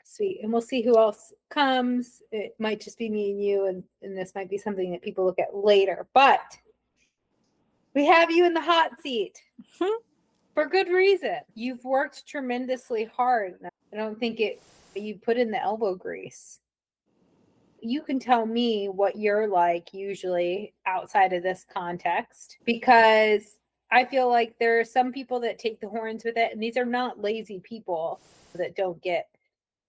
Sweet. And we'll see who else comes. It might just be me and you, and this might be something that people look at later. But we have you in the hot seat for good reason. You've worked tremendously hard. I don't think you put in the elbow grease. You can tell me what you're like usually outside of this context, because I feel like there are some people that take the horns with it, and these are not lazy people that don't get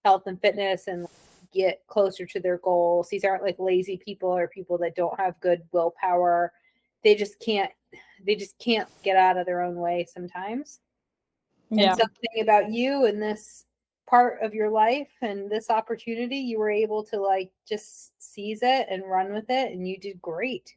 health and fitness and get closer to their goals. These aren't like lazy people or people that don't have good willpower. They just can't get out of their own way sometimes. Yeah. And something about you and this part of your life and this opportunity, you were able to like just seize it and run with it, and you did great.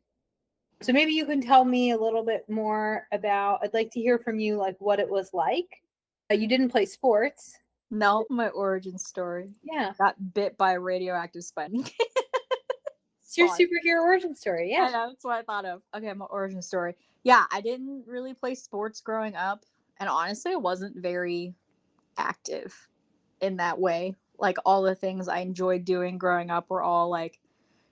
So maybe you can tell me a little bit more about, I'd like to hear from you, like what it was like. You didn't play sports. No, my origin story. Yeah. Got bit by a radioactive spider. It's your superhero origin story. Yeah. I know, that's what I thought of. Okay, my origin story. Yeah, I didn't really play sports growing up. And honestly, I wasn't very active in that way. Like, all the things I enjoyed doing growing up were all like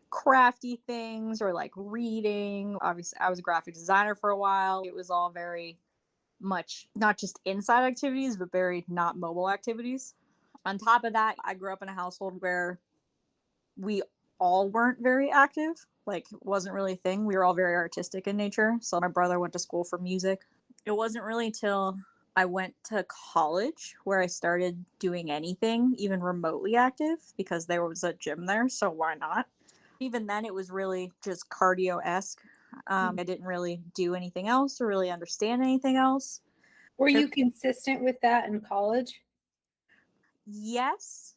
crafty things or like reading. Obviously, I was a graphic designer for a while. It was all very much not just inside activities, but very not mobile activities. On top of that, I grew up in a household where we all weren't very active. Like, it wasn't really a thing. We were all very artistic in nature. So my brother went to school for music. It wasn't really till I went to college where I started doing anything, even remotely active, because there was a gym there. So why not? Even then, it was really just cardio-esque. I didn't really do anything else or really understand anything else. Were you consistent with that in college? Yes,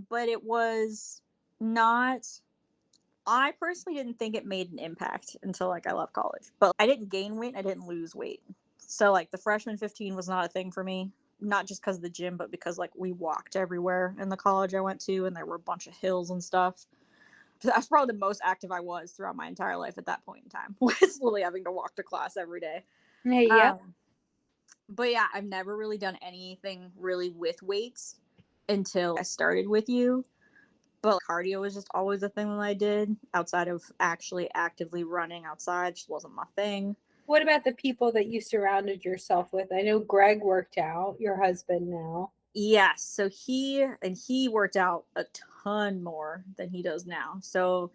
but it was not. I personally didn't think it made an impact until like I left college. But I didn't gain weight, I didn't lose weight. So like the freshman 15 was not a thing for me, not just because of the gym, but because like we walked everywhere in the college I went to, and there were a bunch of hills and stuff. That's probably the most active I was throughout my entire life at that point in time. Was literally having to walk to class every day. Yeah. But yeah, I've never really done anything really with weights until I started with you. But cardio was just always a thing that I did outside of actually actively running outside. Just wasn't my thing. What about the people that you surrounded yourself with? I know Greg worked out, your husband now. Yes. So he worked out a ton more than he does now. So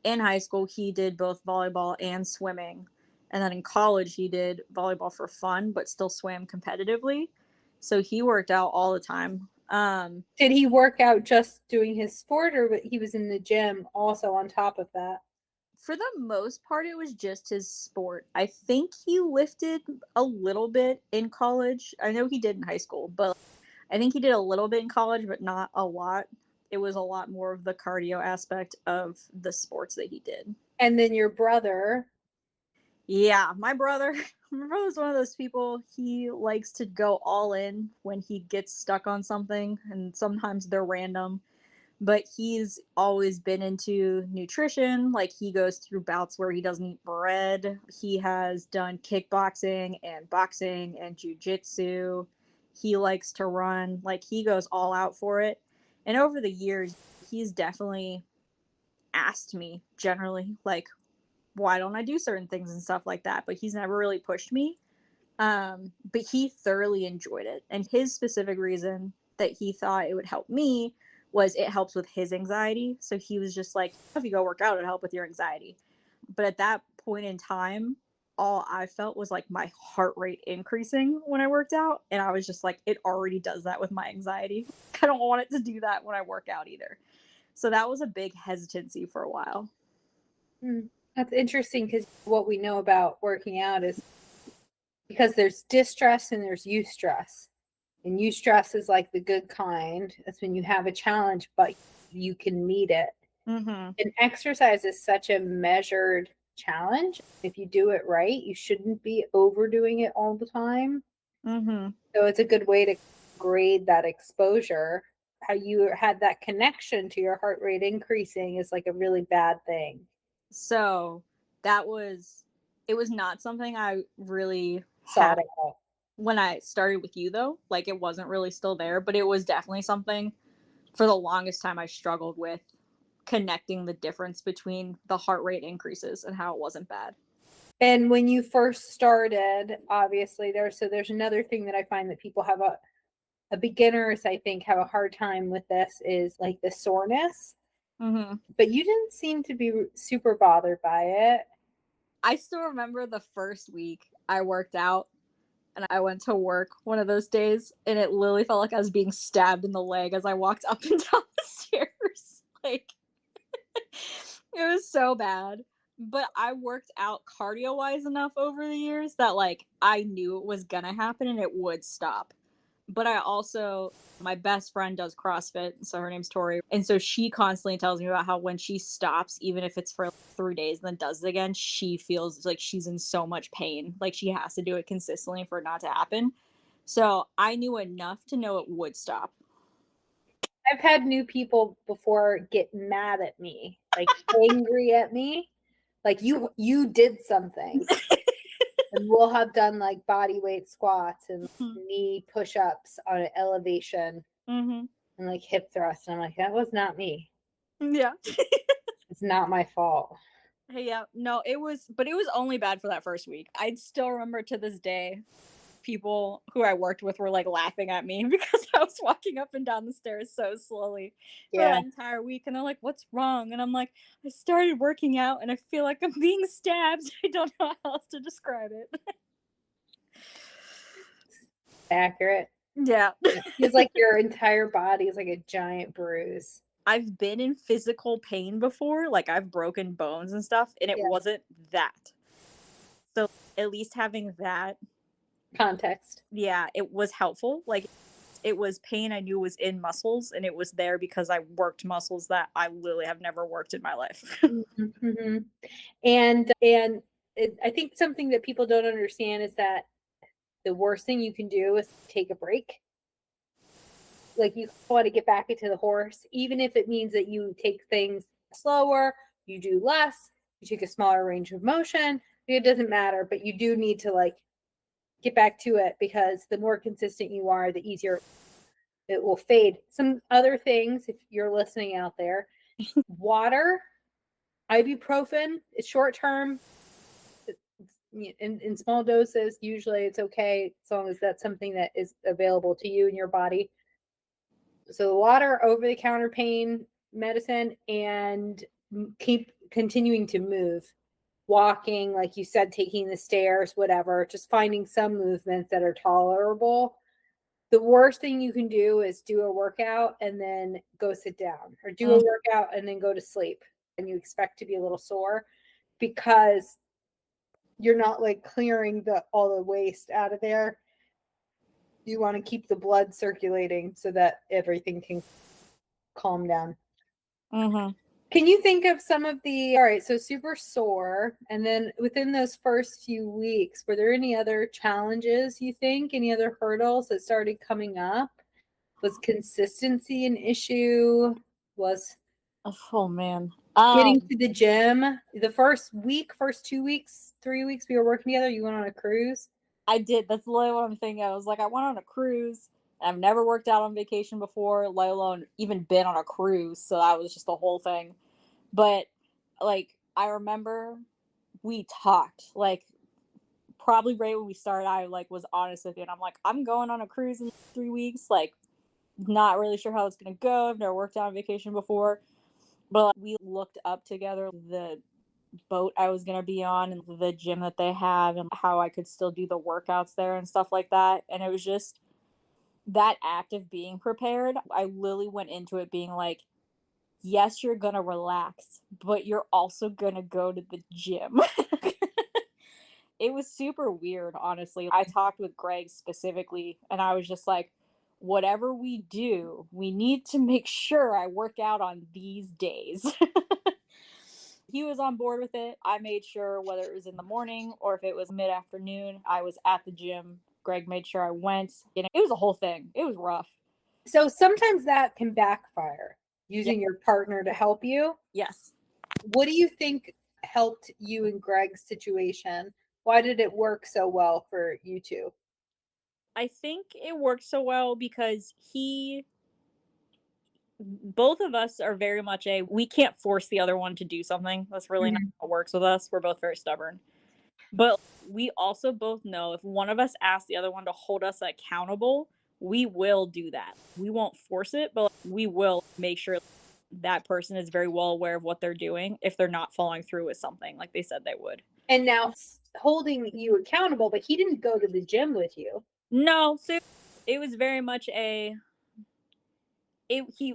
in high school, he did both volleyball and swimming. And then in college, he did volleyball for fun, but still swam competitively. So he worked out all the time. Did he work out just doing his sport, or he was in the gym also on top of that? For the most part, it was just his sport. I think he lifted a little bit in college. I know he did in high school, but I think he did a little bit in college, but not a lot. It was a lot more of the cardio aspect of the sports that he did. And then your brother. Yeah, my brother's one of those people. He likes to go all in when he gets stuck on something, and sometimes they're random. But he's always been into nutrition. Like, he goes through bouts where he doesn't eat bread. He has done kickboxing and boxing and jujitsu. He likes to run. Like, he goes all out for it. And over the years, he's definitely asked me generally, like, why don't I do certain things and stuff like that? But he's never really pushed me. But he thoroughly enjoyed it. And his specific reason that he thought it would help me was it helps with his anxiety. So he was just like, if you go work out, it'll help with your anxiety. But at that point in time, all I felt was like my heart rate increasing when I worked out. And I was just like, it already does that with my anxiety. I don't want it to do that when I work out either. So that was a big hesitancy for a while. That's interesting, because what we know about working out is because there's distress and there's eustress. And eustress is like the good kind. That's when you have a challenge, but you can meet it. Mm-hmm. And exercise is such a measured challenge. If you do it right, you shouldn't be overdoing it all the time. Mm-hmm. So it's a good way to grade that exposure. How you had that connection to your heart rate increasing is like a really bad thing. So it was not something I really Sought had out when I started with you, though. Like, it wasn't really still there, but it was definitely something for the longest time I struggled with connecting the difference between the heart rate increases and how it wasn't bad. And when you first started, obviously there's another thing that I find that people have a beginners, I think, have a hard time with this is like the soreness. Mm-hmm. But you didn't seem to be super bothered by it. I still remember the first week I worked out and I went to work one of those days and it literally felt like I was being stabbed in the leg as I walked up and down the stairs. Like, it was so bad. But I worked out cardio wise enough over the years that like I knew it was gonna happen and it would stop. But I also, my best friend does CrossFit, so her name's Tori. And so she constantly tells me about how when she stops, even if it's for 3 days and then does it again, she feels like she's in so much pain. Like she has to do it consistently for it not to happen. So I knew enough to know it would stop. I've had new people before get mad at me, like angry at me, like you did something. And we'll have done like body weight squats and knee push-ups on an elevation and like hip thrusts. And I'm like, that was not me. Yeah. It's not my fault. Yeah. No, it was only bad for that first week. I still remember to this day people who I worked with were like laughing at me because I was walking up and down the stairs so slowly for that entire week. And they're like, what's wrong? And I'm like, I started working out and I feel like I'm being stabbed. I don't know how else to describe it. Accurate. Yeah. It feels like your entire body is like a giant bruise. I've been in physical pain before. Like I've broken bones and stuff and it wasn't that. So at least having that context. Yeah, it was helpful. Like it was pain I knew was in muscles and it was there because I worked muscles that I literally have never worked in my life. Mm-hmm. I think something that people don't understand is that the worst thing you can do is take a break. Like you want to get back into the horse, even if it means that you take things slower, you do less, you take a smaller range of motion. It doesn't matter, but you do need to like get back to it because the more consistent you are, the easier it will fade. Some other things, if you're listening out there, water, ibuprofen is short term. In small doses, usually it's okay as long as that's something that is available to you and your body. So the water, over the counter pain medicine, and keep continuing to move. Walking, like you said, taking the stairs, whatever, just finding some movements that are tolerable. The worst thing you can do is do a workout and then go sit down, or do a workout and then go to sleep, and you expect to be a little sore because you're not like clearing all the waste out of there. You want to keep the blood circulating so that everything can calm down. Can you think of some of all right, so super sore, and then within those first few weeks, were there any other challenges, you think, any other hurdles that started coming up? Was consistency an issue? Was Oh man. getting to the gym the first 2 weeks, 3 weeks we were working together, you went on a cruise? I did. That's literally what I'm thinking. I was like, I went on a cruise. I've never worked out on vacation before, let alone even been on a cruise. So that was just the whole thing. But like, I remember we talked like probably right when we started. I like was honest with you, and I'm like, I'm going on a cruise in 3 weeks. Like, not really sure how it's gonna go. I've never worked out on vacation before, but like, we looked up together the boat I was gonna be on and the gym that they have and how I could still do the workouts there and stuff like that. And it was just that act of being prepared. I literally went into it being like, yes, you're gonna relax, but you're also gonna go to the gym. It was super weird, honestly. I talked with Greg specifically, and I was just like, whatever we do, we need to make sure I work out on these days. He was on board with it. I made sure whether it was in the morning or if it was mid afternoon, I was at the gym. Greg made sure I went. You know, it was a whole thing. It was rough. So sometimes that can backfire, using your partner to help you. Yes. What do you think helped you in Greg's situation? Why did it work so well for you two? I think it worked so well because both of us are very much we can't force the other one to do something. That's really not how it works with us. We're both very stubborn. But we also both know if one of us asks the other one to hold us accountable, we will do that. We won't force it, but we will make sure that person is very well aware of what they're doing if they're not following through with something like they said they would. And now holding you accountable, but he didn't go to the gym with you. No, so it was very much he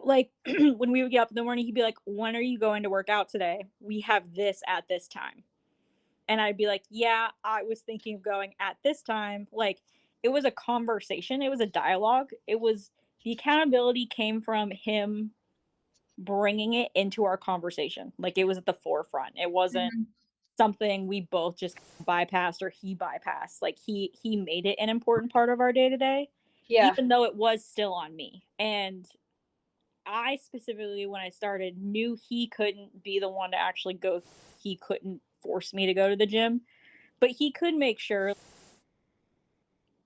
like when we would get up in the morning, he'd be like, "When are you going to work out today? We have this at this time." And I'd be like, "Yeah, I was thinking of going at this time." Like, it was a conversation, it was a dialogue. It was the accountability came from him bringing it into our conversation. Like, it was at the forefront. It wasn't something we both just bypassed or he bypassed. Like, he made it an important part of our day to day, Yeah. even though it was still on me. And I specifically, when I started, knew he couldn't be the one to actually go. He couldn't force me to go to the gym, but he could make sure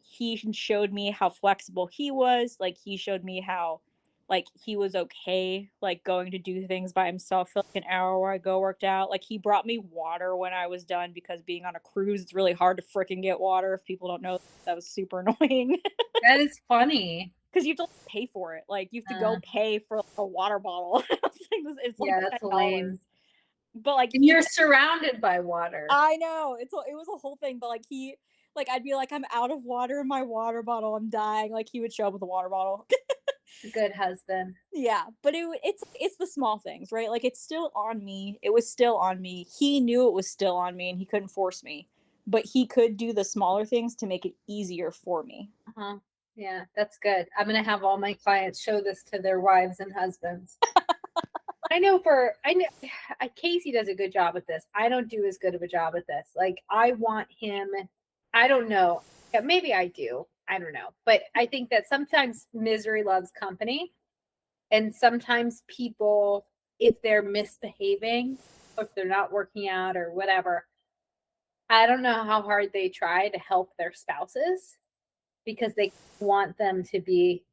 he showed me how flexible he was. Like, he showed me how, like, he was okay, like, going to do things by himself for like an hour where I go worked out. Like, he brought me water when I was done because being on a cruise, it's really hard to freaking get water. If people don't know, that was super annoying. That is funny. Because you have to pay for it. Like, you have to go pay for like, a water bottle. It's like that's $10. lame. But like, And you're surrounded by water. I know it was a whole thing. But like I'd be like, I'm out of water in my water bottle. I'm dying. Like, he would show up with a water bottle. Good husband. Yeah, but it's the small things, right? Like, it's still on me. It was still on me. He knew it was still on me, and he couldn't force me. But he could do the smaller things to make it easier for me. Uh-huh. Yeah, that's good. I'm going to have all my clients show this to their wives and husbands. I know Casey does a good job at this. I don't do as good of a job at this. Like, I want him, I don't know. Yeah, maybe I do. I don't know. But I think that sometimes misery loves company. And sometimes people, if they're misbehaving, or if they're not working out or whatever, I don't know how hard they try to help their spouses because they want them to be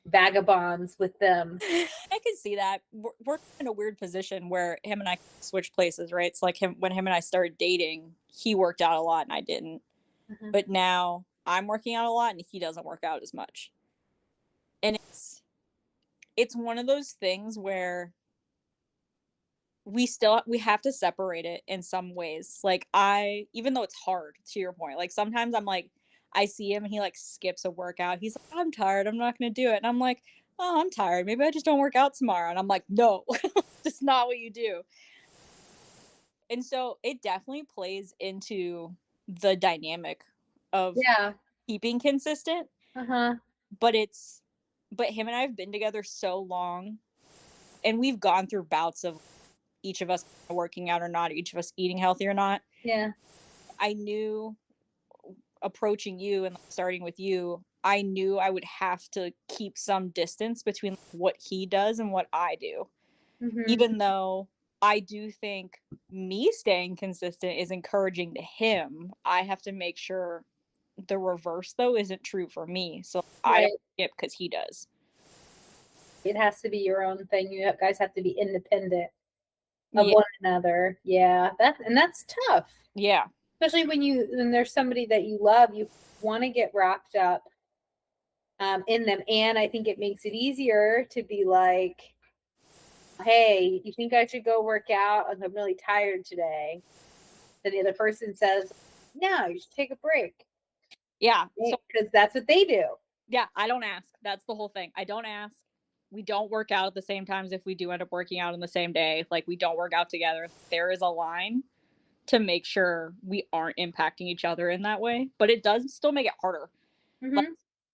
vagabonds with them. I can see that. We're in a weird position where him and I switched places, right? It's like when him and I started dating, he worked out a lot and I didn't. But now I'm working out a lot and he doesn't work out as much. And it's one of those things where we have to separate it in some ways. Like, even though it's hard, to your point, like, sometimes I'm like, I see him and he like skips a workout. He's like, I'm tired, I'm not gonna do it. And I'm like, oh, I'm tired, maybe I just don't work out tomorrow. And I'm like, no, that's not what you do. And so it definitely plays into the dynamic of keeping consistent. But him and I have been together so long, and we've gone through bouts of each of us working out or not, each of us eating healthy or not. Yeah. I knew approaching you and starting with you, I knew I would have to keep some distance between what he does and what I do. Even though I do think me staying consistent is encouraging to him, I have to make sure the reverse, though, isn't true for me. So I don't skip because he does. It has to be your own thing. You guys have to be independent of one another. Yeah, that's tough. Yeah. Especially when there's somebody that you love, you want to get wrapped up in them. And I think it makes it easier to be like, hey, you think I should go work out? I'm really tired today. And the other person says, no, you should take a break. Yeah. Because that's what they do. Yeah, I don't ask. That's the whole thing. I don't ask. We don't work out at the same times if we do end up working out on the same day. Like, we don't work out together. There is a line to make sure we aren't impacting each other in that way. But it does still make it harder. Like,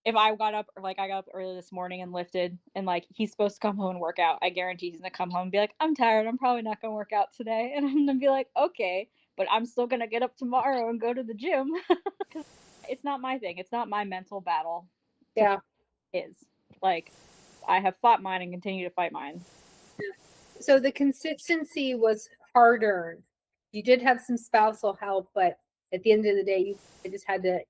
if I got up early this morning and lifted, and like, he's supposed to come home and work out, I guarantee he's gonna come home and be like, I'm tired, I'm probably not gonna work out today. And I'm gonna be like, okay, but I'm still gonna get up tomorrow and go to the gym. Because it's not my thing. It's not my mental battle. Yeah. Is like, I have fought mine and continue to fight mine. So the consistency was hard earned. You did have some spousal help, but at the end of the day, you just had to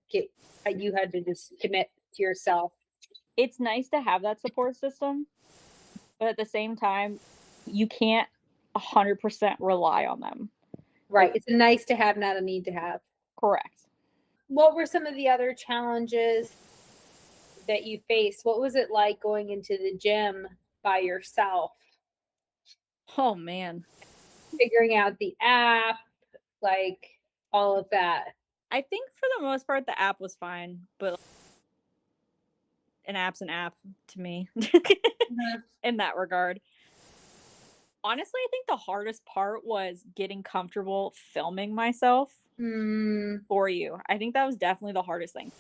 just commit to yourself. it's nice to have that support system, but at the same time, you can't 100% rely on them. Right. It's a nice to have, not a need to have. Correct. What were some of the other challenges that you faced? What was it like going into the gym by yourself? Oh man. Figuring out the app, like all of that. I think for the most part the app was fine, but an app's an app to me in that regard. Honestly, I think the hardest part was getting comfortable filming myself Mm, for you. I think that was definitely the hardest thing.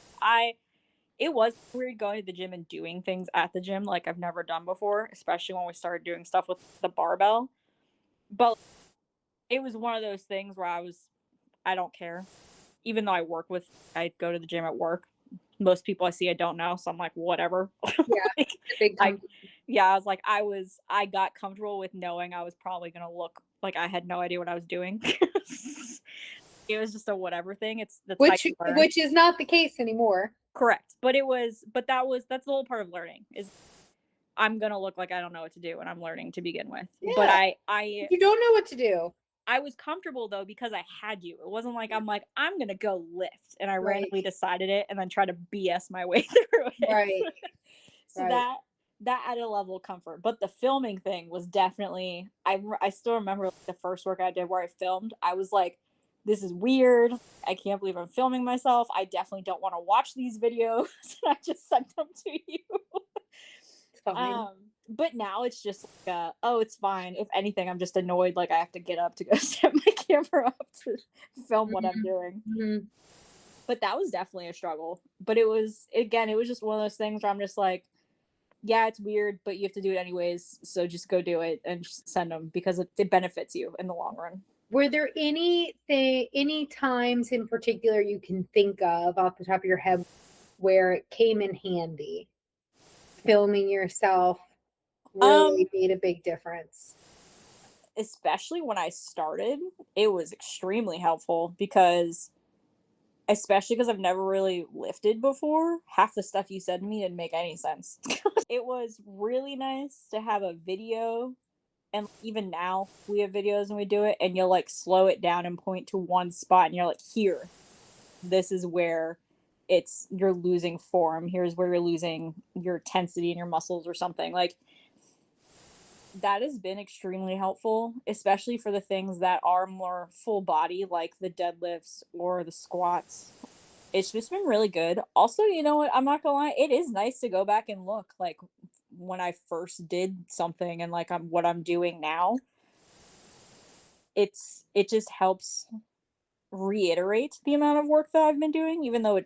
It was weird going to the gym and doing things at the gym like I've never done before, especially when we started doing stuff with the barbell. But it was one of those things where I don't care. Even though I go to the gym at work. Most people I see I don't know, so I'm like, whatever. yeah, like, the big I yeah, I was like, I got comfortable with knowing I was probably gonna look like I had no idea what I was doing. It was just a whatever thing. That's how you learn. which is not the case anymore. Correct. But that's the whole part of learning is I'm gonna look like I don't know what to do and I'm learning to begin with. But Yeah. You don't know what to do. I was comfortable though because I had you. It wasn't like I'm gonna go lift and I Right. randomly decided it and then try to BS my way through it. Right. So Right. that added a level of comfort. But the filming thing was definitely I still remember the first work I did where I filmed. I was like, this is weird. I can't believe I'm filming myself. I definitely don't want to watch these videos. And I just sent them to you. It's fine. But now it's just like, oh, it's fine. If anything, I'm just annoyed. Like I have to get up to go set my camera up to film what I'm doing. Mm-hmm. But that was definitely a struggle. But it was just one of those things where I'm just like, yeah, it's weird, but you have to do it anyways. So just go do it and just send them because it benefits you in the long run. Were there any times in particular you can think of off the top of your head where it came in handy? Filming yourself really made a big difference. Especially when I started, it was extremely helpful because especially because I've never really lifted before, half the stuff you said to me didn't make any sense. It was really nice to have a video, and even now we have videos and we do it, and you'll like slow it down and point to one spot, and you're like, here, this is where you're losing form. Here's where you're losing your tensity in your muscles or something. Like that has been extremely helpful, especially for the things that are more full body, like the deadlifts or the squats. It's just been really good. Also, you know what? I'm not gonna lie, it is nice to go back and look like when I first did something and like what I'm doing now. It just helps reiterate the amount of work that I've been doing, even though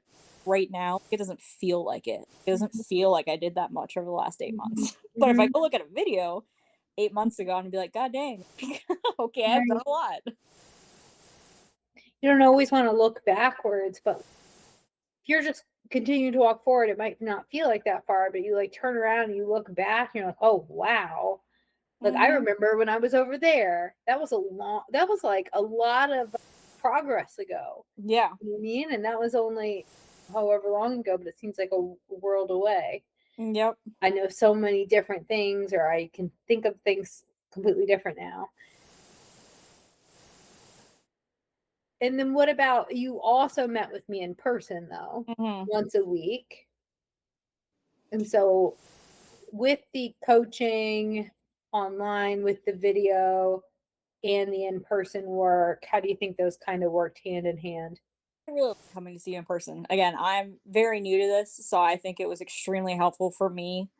right now it doesn't feel like it. It doesn't feel like I did that much over the last 8 months. But if I go look at a video 8 months ago and be like, God dang, okay, I've done a lot. You don't always want to look backwards, but if you're just continuing to walk forward, it might not feel like that far, but you like turn around and you look back and you're like, oh wow. Like I remember when I was over there, that was like a lot of progress ago. Yeah. You know what I mean? And that was only however long ago, but it seems like a world away. Yep. I know so many different things, or I can think of things completely different now. And then what about you also met with me in person though, once a week. And so with the coaching online, with the video and the in-person work, how do you think those kind of worked hand in hand? I really like coming to see you in person. Again, I'm very new to this, so I think it was extremely helpful for me.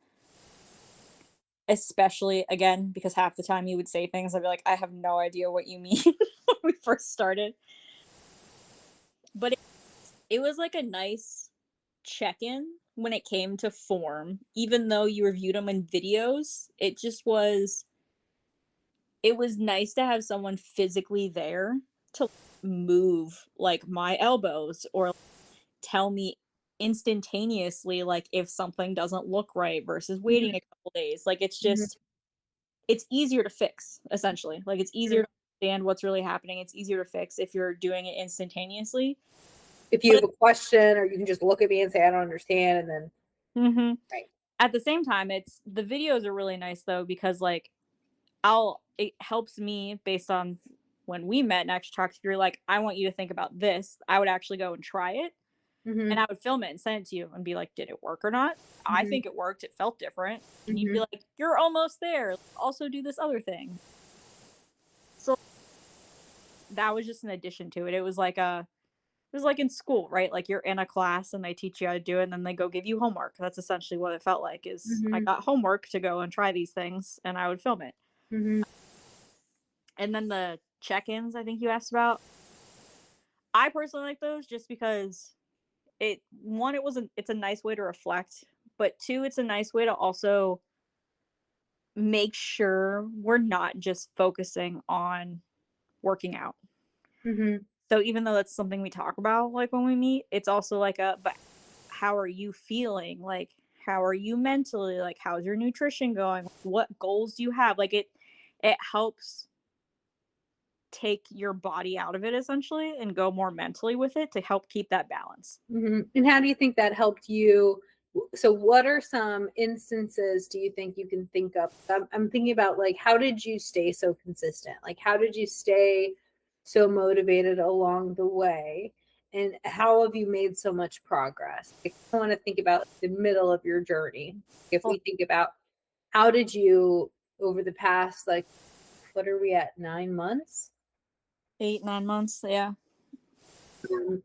Especially again, because half the time you would say things, I'd be like, I have no idea what you mean when we first started. But it was like a nice check-in when it came to form, even though you reviewed them in videos. It was nice to have someone physically there to move like my elbows or tell me instantaneously like if something doesn't look right versus waiting a couple days. Like it's easier to fix essentially. Like it's easier to understand what's really happening. It's easier to fix if you're doing it instantaneously. If you have a question, or you can just look at me and say, I don't understand, and then Mm-hmm. right. at the same time, it's the videos are really nice though because like it helps me based on when we met and actually talked. If you're like, I want you to think about this, I would actually go and try it and Mhm. I would film it and send it to you and be like, did it work or not? I Mhm. think it worked. It felt different. And you'd be Mhm. like, you're almost there. Also do this other thing. So that was just an addition to it. It was like in school, right? Like you're in a class and they teach you how to do it and then they go give you homework. That's essentially what it felt like is I Mhm. got homework to go and try these things and I would film it. Mhm. And then the check-ins I think you asked about. I personally like those just because it's a nice way to reflect, but two, it's a nice way to also make sure we're not just focusing on working out. Mhm. So even though that's something we talk about like when we meet, it's also like but how are you feeling? Like how are you mentally? Like how's your nutrition going? What goals do you have? Like it helps take your body out of it essentially and go more mentally with it to help keep that balance. Mhm. And how do you think that helped you? So, what are some instances do you think you can think of? I'm thinking about like, how did you stay so consistent? Like, how did you stay so motivated along the way? And how have you made so much progress? Like, I want to think about the middle of your journey. If Oh, we think about how did you over the past, like, what are we at, 9 months? 8, 9 months. Yeah.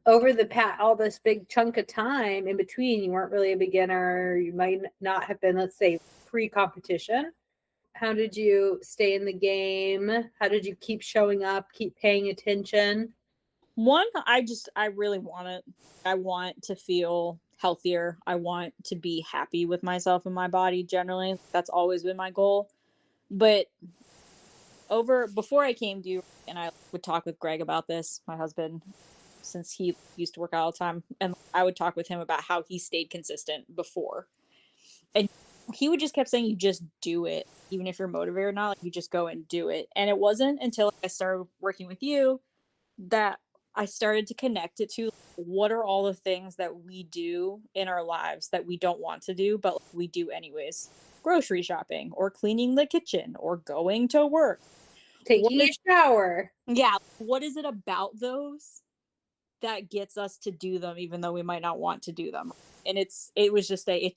Over the past all this big chunk of time in between, you weren't really a beginner. You might not have been, let's say, pre-competition. How did you stay in the game? How did you keep showing up, keep paying attention? One, I really want it. I want to feel healthier. I want to be happy with myself and my body generally. That's always been my goal. But over before I came to you and I would talk with Greg about this, my husband, since he used to work out all the time, and I would talk with him about how he stayed consistent before. And he would just kept saying you just do it. Even if you're motivated or not, like you just go and do it. And it wasn't until I started working with you that I started to connect it to what are all the things that we do in our lives that we don't want to do, but we do anyways. Grocery shopping or cleaning the kitchen or going to work. What Taking is a shower. yeah, what is it about those that gets us to do them even though we might not want to do them? And it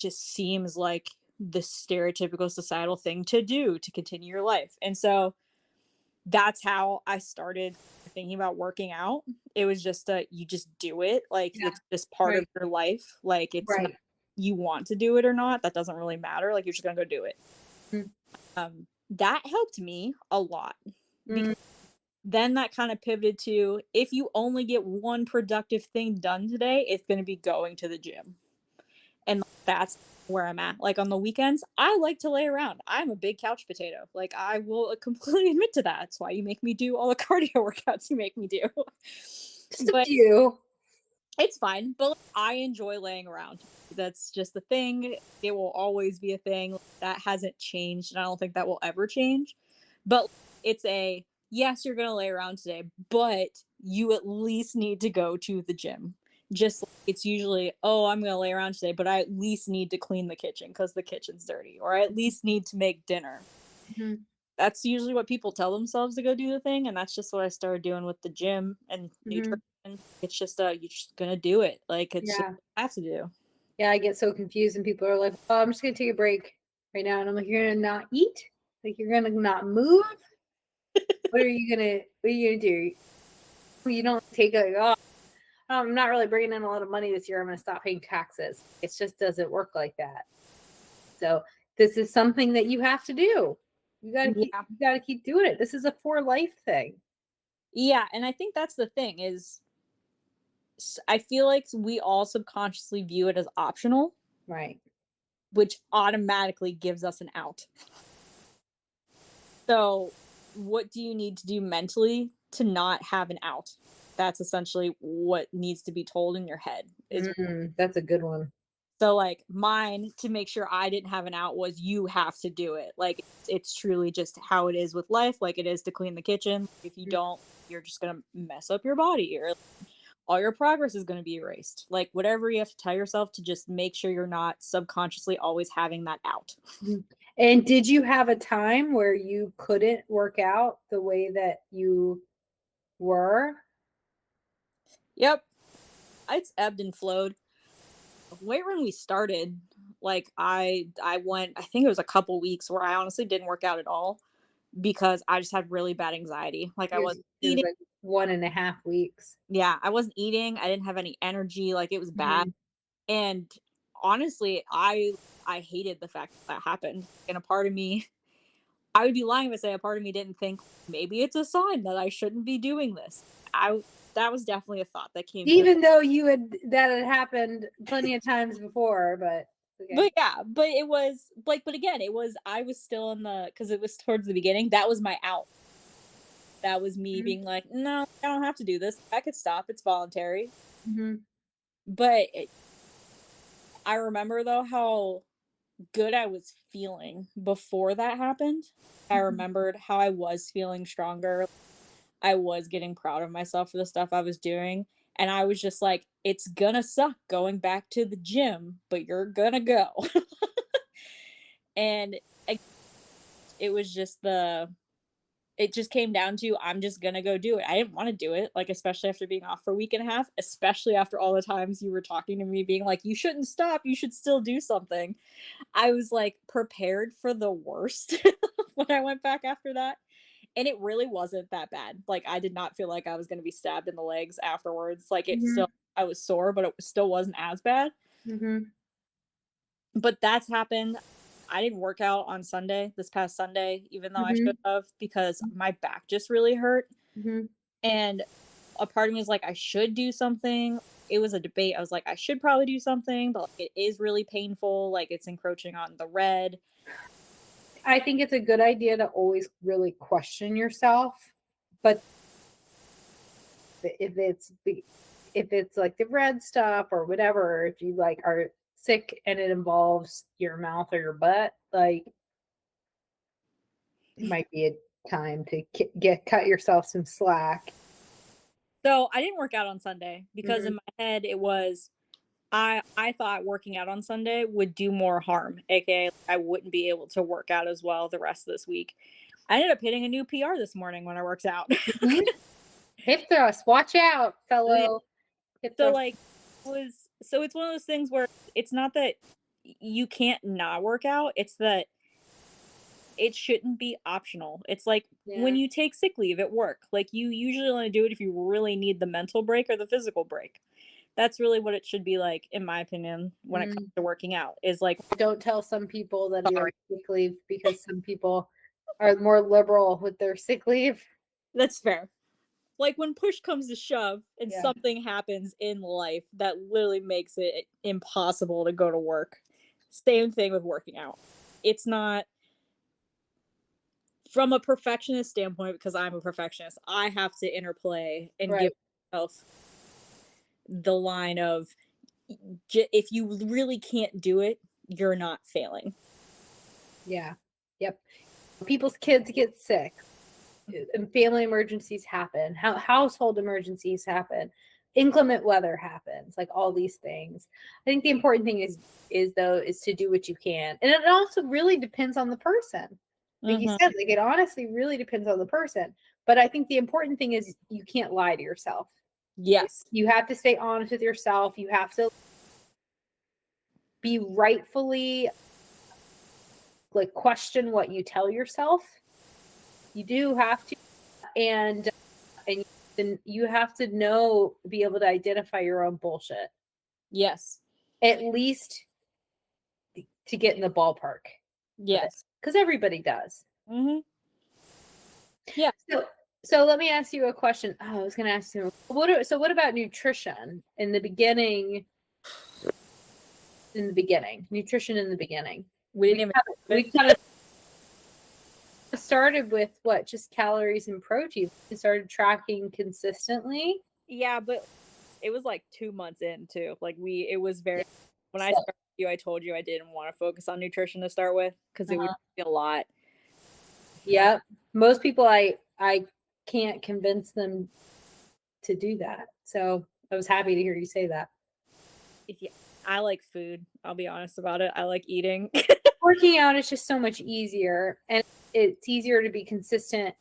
just seems like the stereotypical societal thing to do to continue your life. And so that's how I started thinking about working out. It was just you just do it. Like Yeah, it's just part of right, your life. Like it's not right. you want to do it or not. That doesn't really matter. Like you're just gonna go do it. That helped me a lot Mm-hmm. because then that kind of pivoted to if you only get one productive thing done today, it's gonna be going to the gym. And that's where I'm at. Like on the weekends, I like to lay around. I'm a big couch potato. Like I will completely admit to that. That's why you make me do all the cardio workouts you make me do. Just a But few. it's fine. But like, I enjoy laying around. That's just a thing. It will always be a thing. That hasn't changed, and I don't think that will ever change. But it's a yes, you're gonna lay around today, but you at least need to go to the gym. Just like it's usually, oh, I'm gonna lay around today, but I at least need to clean the kitchen because the kitchen's dirty, or I at least need to make dinner. Mhm. That's usually what people tell themselves to go do the thing, and that's just what I started doing with the gym and Mhm. nutrition. It's just you're just gonna do it. Like it's just Yeah. what I have to do. Yeah, I get so confused and people are like, "Oh, I'm just gonna take a break right now." And I'm like, "You're gonna not eat? Like you're gonna not move? What are you gonna do? You don't take a oh, I'm not really bringing in a lot of money this year. I'm gonna stop paying taxes." It just doesn't work like that. So this is something that you have to do. Yeah. You gotta keep doing it. This is a for life thing. Yeah, and I think that's the thing is I feel like we all subconsciously view it as optional, Right. which automatically gives us an out. So, what do you need to do mentally to not have an out? That's essentially what needs to be told in your head. Is That's a good one. so like mine to make sure I didn't have an out was you have to do it. Like it's truly just how it is with life, like it is to clean the kitchen. If you don't, you're just gonna mess up your body or all your progress is going to be erased. Like whatever you have to tell yourself to just make sure you're not subconsciously always having that out. And did you have a time where you couldn't work out the way that you were? Yep. It's ebbed and flowed. Right when we started, like I went, I think it was a couple weeks where I honestly didn't work out at all because I just had really bad anxiety. Like I wasn't It was eating. like 1.5 weeks. Yeah, I wasn't eating. I didn't have any energy. Like it was bad. Mhm. And honestly, I hated the fact that happened. And a part of me, I would be lying if I say a part of me didn't think maybe it's a sign that I shouldn't be doing this. I That was definitely a thought that came through. Even though that had happened plenty of times before, but okay. But yeah, but it was like, but again, I was still in because it was towards the beginning. That was my out. That was me being like, no, I don't have to do this. I could stop. It's voluntary. Mhm. But I remember though how good I was feeling before that happened. I remembered how I was feeling stronger. I was getting proud of myself for the stuff I was doing. And I was just like, it's gonna suck going back to the gym, but you're gonna go. And it was just it just came down to I'm just gonna go do it. I didn't want to do it, like especially after being off for a week and a half, especially after all the times you were talking to me being like, you shouldn't stop, you should still do something. I was like prepared for the worst when I went back after that. And it really wasn't that bad. Like I did not feel like I was gonna be stabbed in the legs afterwards. Like it Mhm. still I was sore, but it still wasn't as bad. Mhm. But that's happened. I didn't work out on Sunday, this past Sunday, even though I should Mhm. have, because my back just really hurt. Mhm. And a part of me is like, I should do something. It was a debate. I was like, I should probably do something, but like, it is really painful. Like it's encroaching on the red. I think it's a good idea to always really question yourself, but if it's like the red stuff or whatever, if you like are sick and it involves your mouth or your butt, like it might be a time to cut yourself some slack. So I didn't work out on Sunday because Mhm. in my head it was I thought working out on Sunday would do more harm, aka I wouldn't be able to work out as well the rest of this week. I ended up hitting a new PR this morning when I worked out. Mhm. Hip thrust, watch out, fellow hip So thrust. like so it's one of those things where it's not that you can't not work out, it's that it shouldn't be optional. It's like when Yeah. you take sick leave at work, like you usually only do it if you really need the mental break or the physical break. That's really what it should be like, in my opinion, when it comes Mm. to working out. Is like, Don't tell some people that you're sorry, on sick leave because some people are more liberal with their sick leave. that's fair. Like when push comes to shove and Yeah. something happens in life that literally makes it impossible to go to work. Same thing with working out. It's not from a perfectionist standpoint, because I'm a perfectionist, I have to interplay and Right. give myself the line of if you really can't do it, you're not failing. Yeah. Yep. People's kids get sick and family emergencies happen. Household emergencies happen. Inclement weather happens, like all these things. I think the important thing is to do what you can. And it also really depends on the person. Like you Mm-hmm. said, like it honestly really depends on the person. But I think the important thing is you can't lie to yourself. Yes. You have to stay honest with yourself. You have to be rightfully like question what you tell yourself. You do have to, and then you have to be able to identify your own bullshit, Yes. at least to get in the ballpark of it, Yes. because everybody does. Mm-hmm. Yeah. So let me ask you a question. Oh, I was going to ask you what about nutrition in the beginning? Nutrition in the beginning. We didn't even We kind of started with what, just calories and protein. We started tracking consistently. yeah, but it was like 2 months in too. Like it was very Yeah. when I So, started you, I told you I didn't want to focus on nutrition to start with because it would be a lot. yeah, most people I can't convince them to do that. So I was happy to hear you say that. Yeah, I like food. I'll be honest about it. I like eating. Working out is just so much easier, and it's easier to be consistent.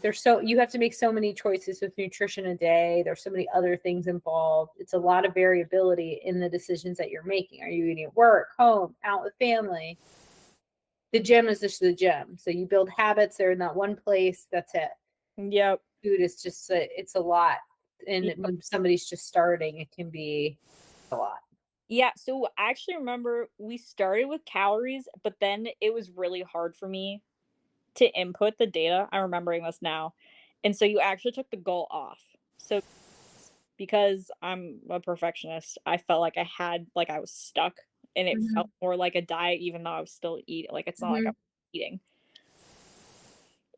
You have to make so many choices with nutrition a day. There's so many other things involved. It's a lot of variability in the decisions that you're making. Are you eating at work, home, out with family? The gym is just the gym. So you build habits. They're in that one place. That's it. Yep. Food is just it's a lot. And Yep. when somebody's just starting, it can be a lot. Yeah, so I actually remember we started with calories, but then it was really hard for me to input the data. I'm remembering this now. And so you actually took the goal off. So because I'm a perfectionist, I felt like I was stuck and it Mhm. felt more like a diet, even though I was still eating. Like it's not like I'm Mhm. eating.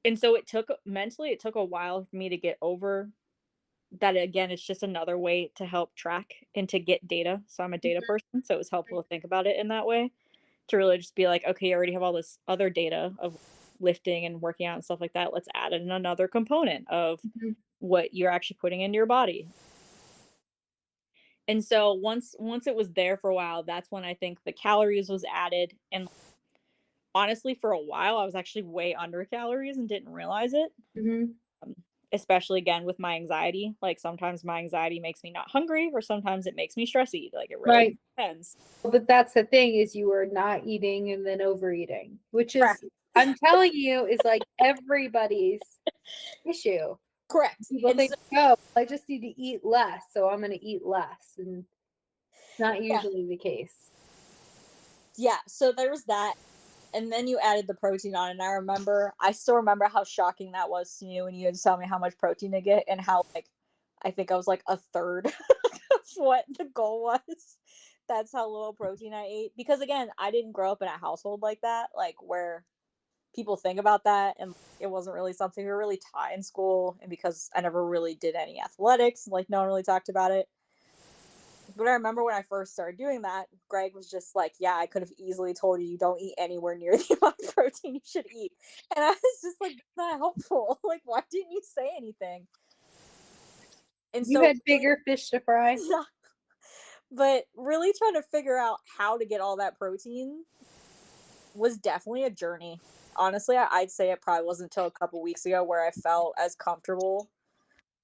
And so it took a while for me to get over that. Again, it's just another way to help track and to get data. So I'm a data Mhm. person. So it was helpful to think about it in that way, to really just be like, okay, I already have all this other data of lifting and working out and stuff like that. Let's add in another component of Mhm. what you're actually putting into your body. And so once it was there for a while, that's when I think the calories was added. And honestly, for a while, I was actually way under calories and didn't realize it. Mhm. Um, Especially again with my anxiety. Like sometimes my anxiety makes me not hungry, or sometimes it makes me stressy. Like it really Right. depends. But that's the thing is you were not eating and then overeating, which is Correct. I'm telling you is like everybody's issue. Correct. People And think, so oh, I just need to eat less, so I'm going to eat less, and it's not yeah, usually the case. yeah. So there was that. And then you added the protein on, and I still remember how shocking that was to you when you had to tell me how much protein to get and how like I think I was like a third of what the goal was. That's how little protein I ate. Because again, I didn't grow up in a household like that, like where people think about that, and it wasn't really something we were really taught in school. And because I never really did any athletics, like no one really talked about it. But I remember when I first started doing that, Greg was just like, yeah, I could have easily told you don't eat anywhere near the amount of protein you should eat. And I was just like, that's not helpful. Like, why didn't you say anything? And You so, had bigger fish to fry. yeah, but really trying to figure out how to get all that protein was definitely a journey. Honestly, I'd say it probably wasn't until a couple weeks ago where I felt as comfortable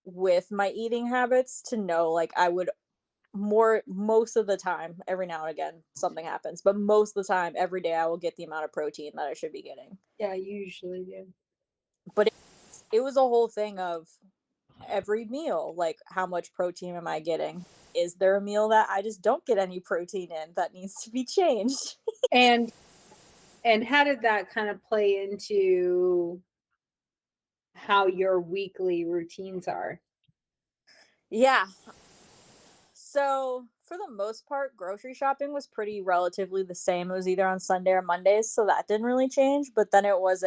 with my eating habits to know like I would most of the time, every now and again something happens, but most of the time every day I will get the amount of protein that I should be getting. Yeah, you usually do. But it was a whole thing of every meal, like how much protein am I getting? Is there a meal that I just don't get any protein in that needs to be changed? And how did that kind of play into how your weekly routines are? Yeah. So for the most part, grocery shopping was pretty relatively the same. It was either on Sunday or Mondays, so that didn't really change. But then it was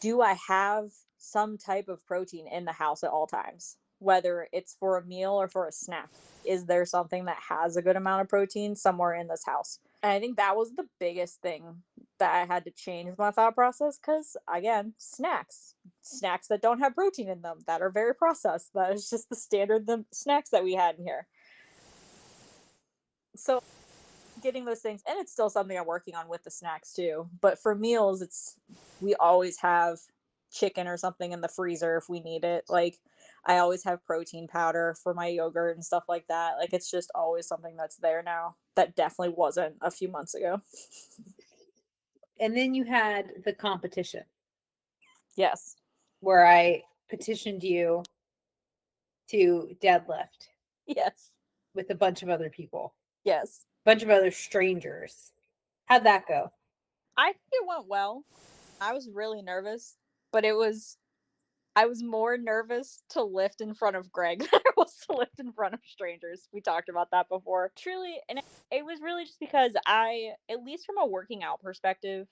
do I have some type of protein in the house at all times, whether it's for a meal or for a snack? Is there something that has a good amount of protein somewhere in this house? And I think that was the biggest thing that I had to change my thought process because, again, snacks that don't have protein in them, that are very processed. That is just the standard the snacks that we had in here. So getting those things, and it's still something I'm working on with the snacks too. But for meals, we always have chicken or something in the freezer if we need it. Like I always have protein powder for my yogurt and stuff like that. Like it's just always something that's there now. That definitely wasn't a few months ago. And then you had the competition Yes. where I petitioned you to deadlift Yes. with a bunch of other people, Yes. a bunch of other strangers. How'd that go? I think it went well. I was really nervous, but I was more nervous to lift in front of Greg than I was to lift in front of strangers. We talked about that before. Truly, and it was really just because at least from a working out perspective,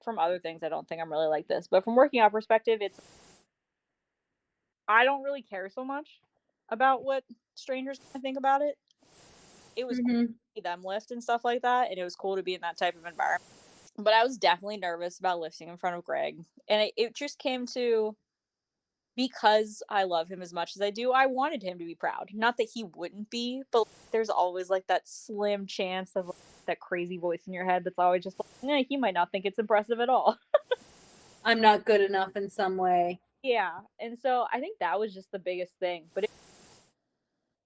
from other things, I don't think I'm really like this, but from working out perspective, I don't really care so much about what strangers think about it. It was cool Mm-hmm. to see them lift and stuff like that, and it was cool to be in that type of environment. But I was definitely nervous about lifting in front of Greg, and it just came to because I love him as much as I do, I wanted him to be proud. Not that he wouldn't be, but there's always like that slim chance of like, that crazy voice in your head that's always just like, he might not think it's impressive at all. I'm not good enough in some way. Yeah. And so I think that was just the biggest thing. But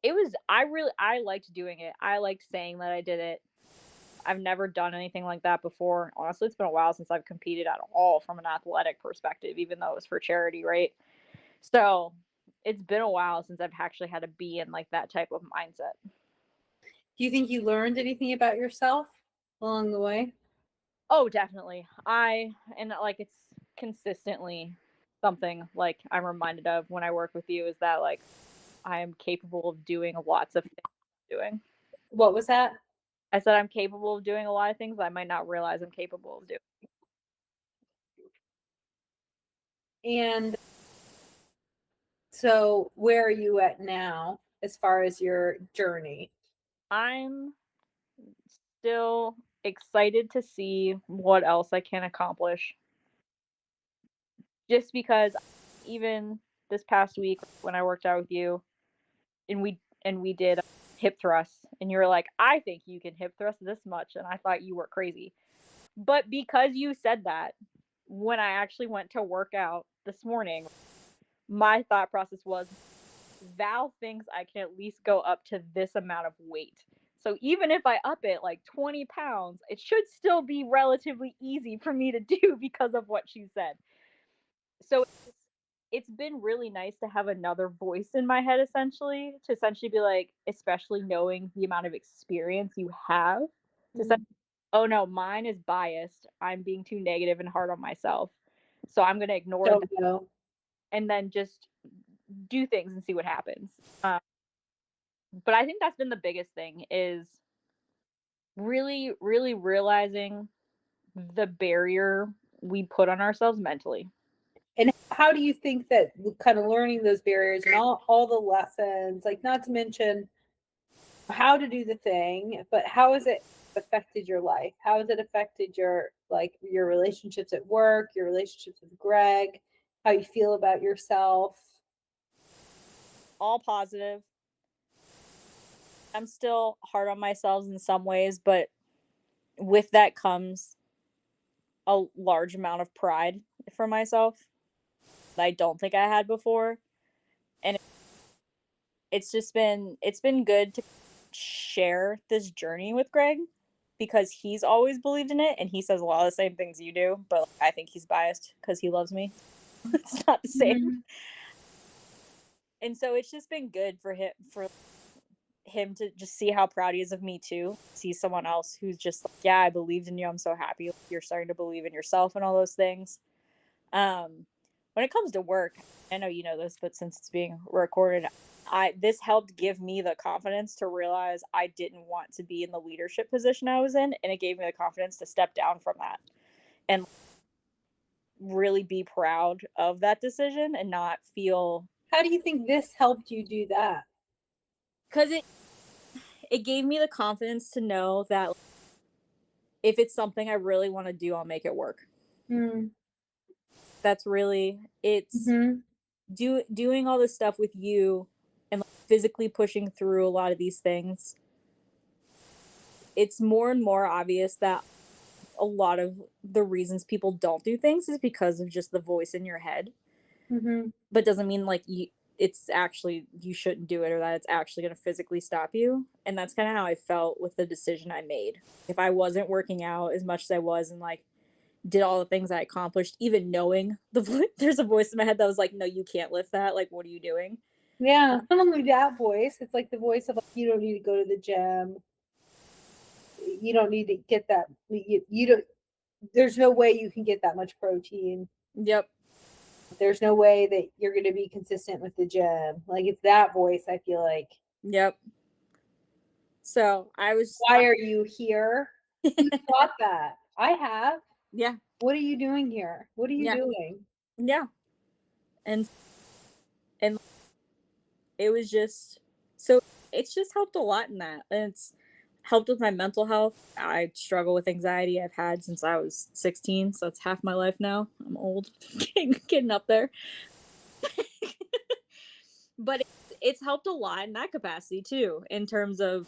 it was, I liked doing it. I liked saying that I did it. I've never done anything like that before. Honestly, it's been a while since I've competed at all from an athletic perspective, even though it was for charity, right? So it's been a while since I've actually had to be in like that type of mindset. Do you think you learned anything about yourself along the way? Oh, definitely. And like it's consistently something like I'm reminded of when I work with you is that like I am capable of doing lots of things I'm doing. What was that? I said I'm capable of doing a lot of things I might not realize I'm capable of doing. And so, where are you at now as far as your journey? I'm still excited to see what else I can accomplish. Just because even this past week when I worked out with you and we did hip thrusts and you were like, "I think you can hip thrust this much." And I thought you were crazy. But because you said that, when I actually went to work out this morning, my thought process was Val thinks I can at least go up to this amount of weight. So even if I up it like 20 pounds, it should still be relatively easy for me to do because of what she said. So it's been really nice to have another voice in my head to essentially be like, especially knowing the amount of experience you have, to say, oh no, mine is biased. I'm being too negative and hard on myself. So I'm going to ignore Don't that know. and then just do things and see what happens. But I think that's been the biggest thing is really, really realizing the barrier we put on ourselves mentally. And how do you think that kind of learning those barriers and all the lessons, like not to mention how to do the thing, but how has it affected your life? How has it affected your your relationships at work, your relationships with Greg, how you feel about yourself? All positive. I'm still hard on myself in some ways, but with that comes a large amount of pride for myself that I don't think I had before. And it's been good to share this journey with Greg because he's always believed in it and he says a lot of the same things you do, but I think he's biased because he loves me. It's not the same. Mhm. And so it's just been good for him to just see how proud he is of me too. See someone else who's just like, yeah, I believed in you. I'm so happy you're starting to believe in yourself and all those things. When it comes to work, I know you know this, but since it's being recorded, this helped give me the confidence to realize I didn't want to be in the leadership position I was in, and it gave me the confidence to step down from that and really be proud of that decision and not feel How do you think this helped you do that? because it gave me the confidence to know that if it's something I really want to do, I'll make it work. Mm-hmm. That's really it's Mm-hmm. doing all this stuff with you and like, physically pushing through a lot of these things. It's more and more obvious that a lot of the reasons people don't do things is because of just the voice in your head. Mm-hmm. But doesn't mean like it's actually you shouldn't do it or that it's actually going to physically stop you. And that's kind of how I felt with the decision I made. If I wasn't working out as much as I was and like did all the things I accomplished, even knowing there's a voice in my head that was like, no, you can't lift that. Like, what are you doing? Yeah, not only that voice, it's like the voice of like, you don't need to go to the gym. You don't need to get that. You don't. There's no way you can get that much protein. Yep. There's no way that you're going to be consistent with the gym. Like it's that voice. I feel like. Yep. So Why are you here? Who thought that? I have. yeah, What are you doing here? What are you yeah, doing? yeah. And it was just so it's just helped a lot in that. And it's helped with my mental health. I struggle with anxiety I've had since I was 16, so it's half my life now. I'm old, getting up there. But it's helped a lot in that capacity too, in terms of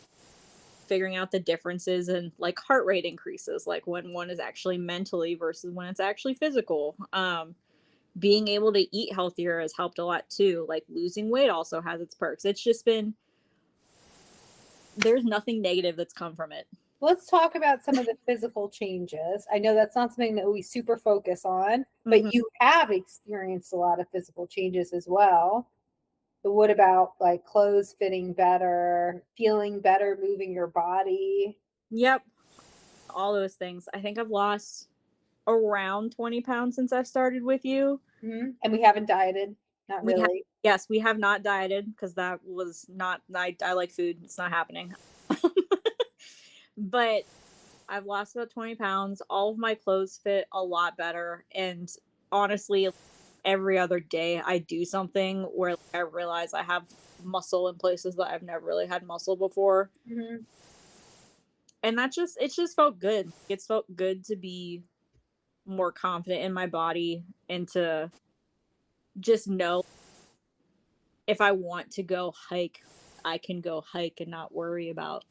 figuring out the differences in like heart rate increases, like when one is actually mentally versus when it's actually physical. Being able to eat healthier has helped a lot too. Like losing weight also has its perks. It's just been, there's nothing negative that's come from it. Let's talk about some of the physical changes. I know that's not something that we super focus on, but you have experienced a lot of physical changes as well. But what about like clothes fitting better, feeling better, moving your body? Yep. All those things. I think I've lost around 20 pounds since I've started with you. Mm-hmm. And we haven't dieted. Not really. Yes, we have not dieted because that was not, I like food. It's not happening. But I've lost about 20 pounds. All of my clothes fit a lot better. And honestly, every other day I do something where I realize I have muscle in places that I've never really had muscle before. Mm-hmm. And it's just felt good. It's felt good to be more confident in my body and to just know if I want to go hike, I can go hike and not worry about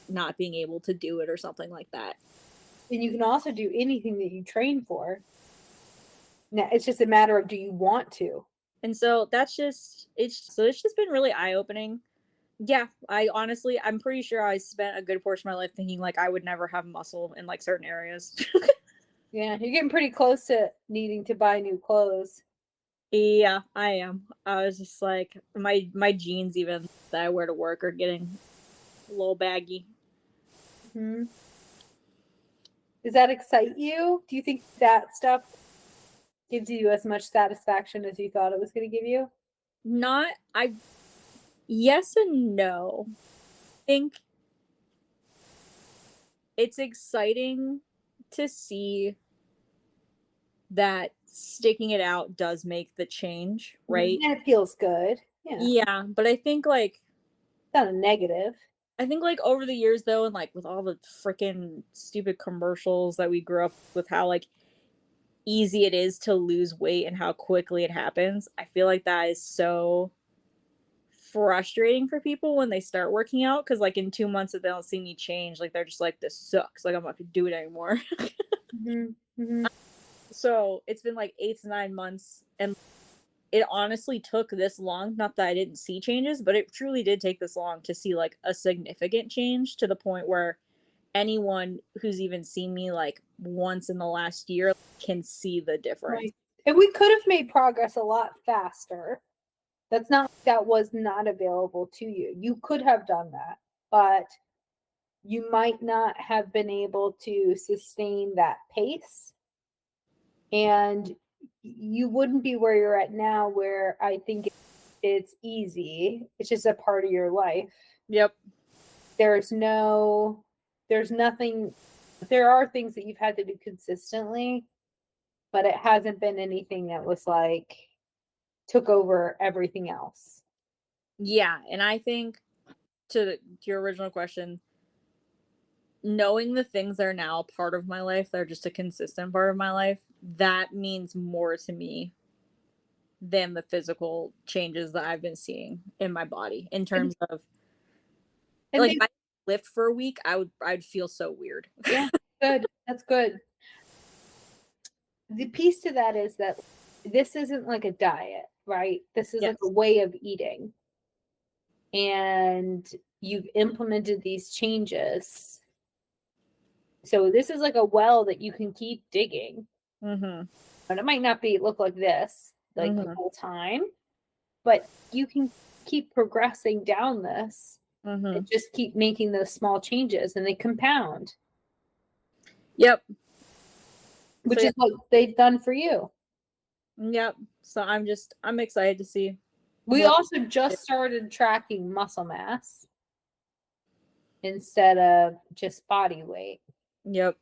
not being able to do it or something like that. And you can also do anything that you train for. Now it's just a matter of, do you want to? And so it's just been really eye-opening. Yeah, I'm pretty sure I spent a good portion of my life thinking like I would never have muscle in like certain areas. Yeah, you're getting pretty close to needing to buy new clothes. Yeah, I am. I was just like my jeans even that I wear to work are getting a little baggy. Mm-hmm. Does that excite you? Do you think that stuff gives you as much satisfaction as you thought it was going to give you? Not I Yes and no. I think it's exciting to see that sticking it out does make the change, right? And it feels good. Yeah. Yeah, but I think like Not a negative. over the years though, and like with all the freaking stupid commercials that we grew up with, how like easy it is to lose weight and how quickly it happens, I feel like that is so frustrating for people when they start working out, because like in 2 months if they don't see any change, like they're just like, this sucks, like I'm not gonna do it anymore. Mm-hmm. Mm-hmm. So it's been like 8 to 9 months, and it honestly took this long, not that I didn't see changes, but it truly did take this long to see like a significant change, to the point where anyone who's even seen me like once in the last year can see the difference. Right. And we could have made progress a lot faster. That was not available to you. You could have done that, but you might not have been able to sustain that pace. And you wouldn't be where you're at now, where I think it's easy. It's just a part of your life. Yep. There's nothing, there are things that you've had to do consistently, but it hasn't been anything that was like took over everything else. Yeah, and I think to your original question, knowing the things that are now part of my life, they're just a consistent part of my life, that means more to me than the physical changes that I've been seeing in my body, in terms of And like if I lift for a week, I'd feel so weird. yeah, good. That's good. The piece to that is that this isn't like a diet, right? This is Yes. like a way of eating. And you've implemented these changes. So this is like a well that you can keep digging. Mm-hmm. And it might not look like this like the Mm-hmm. whole time, but you can keep progressing down this Mm-hmm. and just keep making those small changes, and they compound. Yep. Which So, is what they've done for you. yep. So I'm excited to see. We also just started tracking muscle mass instead of just body weight. Yep.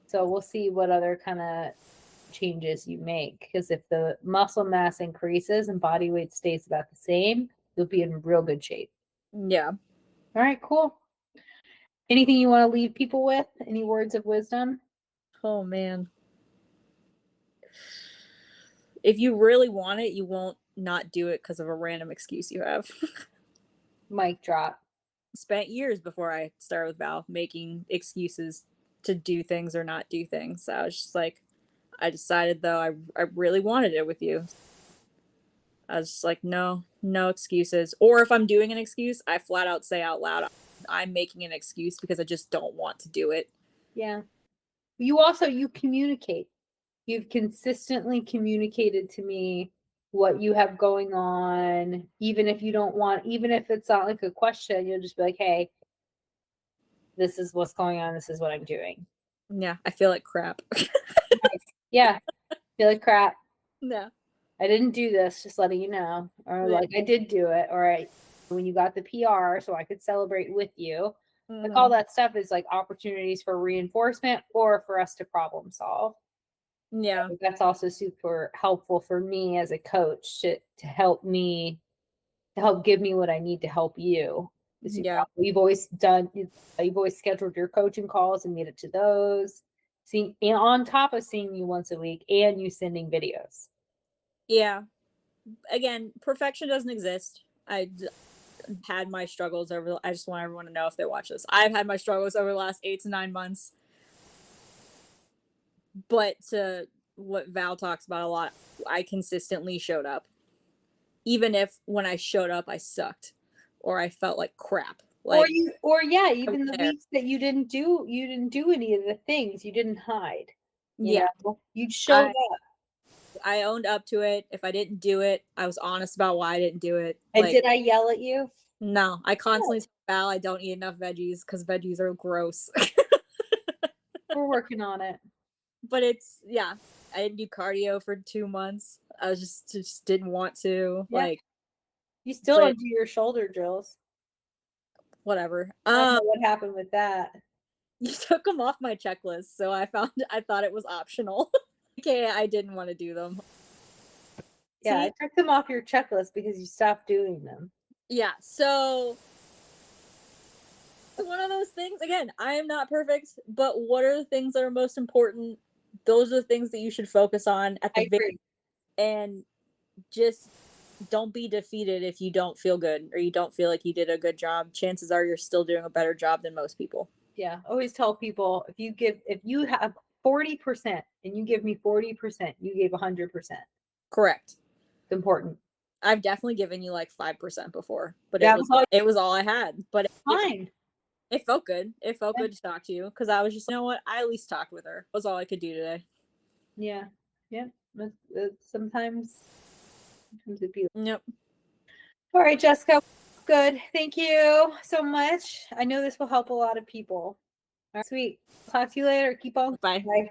So we'll see what other kind of changes you make, because if the muscle mass increases and body weight stays about the same, you'll be in real good shape. Yeah. All right, cool. Anything you want to leave people with? Any words of wisdom? Oh man. If you really want it, you won't not do it because of a random excuse you have. Mic drop. Spent years before I started with Val making excuses to do things or not do things. So I was just like, I decided though I really wanted it with you. I was just like, no excuses. Or if I'm doing an excuse, I flat out say out loud, I'm making an excuse because I just don't want to do it. Yeah. You communicate. You've consistently communicated to me what you have going on, even if it's not like a question, you'll just be like, hey, this is what's going on. This is what I'm doing. Yeah, I feel like crap. Yeah. Feel like crap. Yeah. I didn't do this, just letting you know. Or Yeah. like I did do it. Or when you got the PR so I could celebrate with you. Mm-hmm. Like all that stuff is like opportunities for reinforcement or for us to problem solve. Yeah. That's also super helpful for me as a coach to help give me what I need to help you. Yeah. You've always scheduled your coaching calls and made it to those. And on top of seeing you once a week and you sending videos. Yeah. Again, perfection doesn't exist. I had my struggles I just want everyone to know if they watch this. I've had my struggles over the last 8 to 9 months. But to what Val talks about a lot, I consistently showed up. Even if when I showed up I sucked or I felt like crap. Like Even the weeks that you didn't do any of the things, you didn't hide. You showed up. I owned up to it. If I didn't do it, I was honest about why I didn't do it. And did I yell at you? No, I constantly tell Val I don't eat enough veggies because veggies are gross. We're working on it. But I didn't do cardio for 2 months. I was just didn't want to. Yeah. Like, you still don't do your shoulder drills. Whatever. I don't know what happened with that. You took them off my checklist, so I thought it was optional. Okay, I didn't want to do them. Yeah, I took them off your checklist because you stopped doing them. Yeah, so it's one of those things. Again, I am not perfect, but what are the things that are most important? Those are the things that you should focus on at the very and just don't be defeated if you don't feel good or you don't feel like you did a good job. Chances are you're still doing a better job than most people. Yeah, always tell people if you have 40% and you give me 40%, you gave 100%. Correct. It's important. I've definitely given you like 5% before, but it was all I had. But fine. It felt good. It felt good to talk to you because I was just, you know what? I at least talked with her. That was all I could do today. Yeah. Yep. Sometimes it'd be. Yep. All right, Jessica. Good. Thank you so much. I know this will help a lot of people. All right, sweet. Talk to you later. Keep on. Bye. Bye.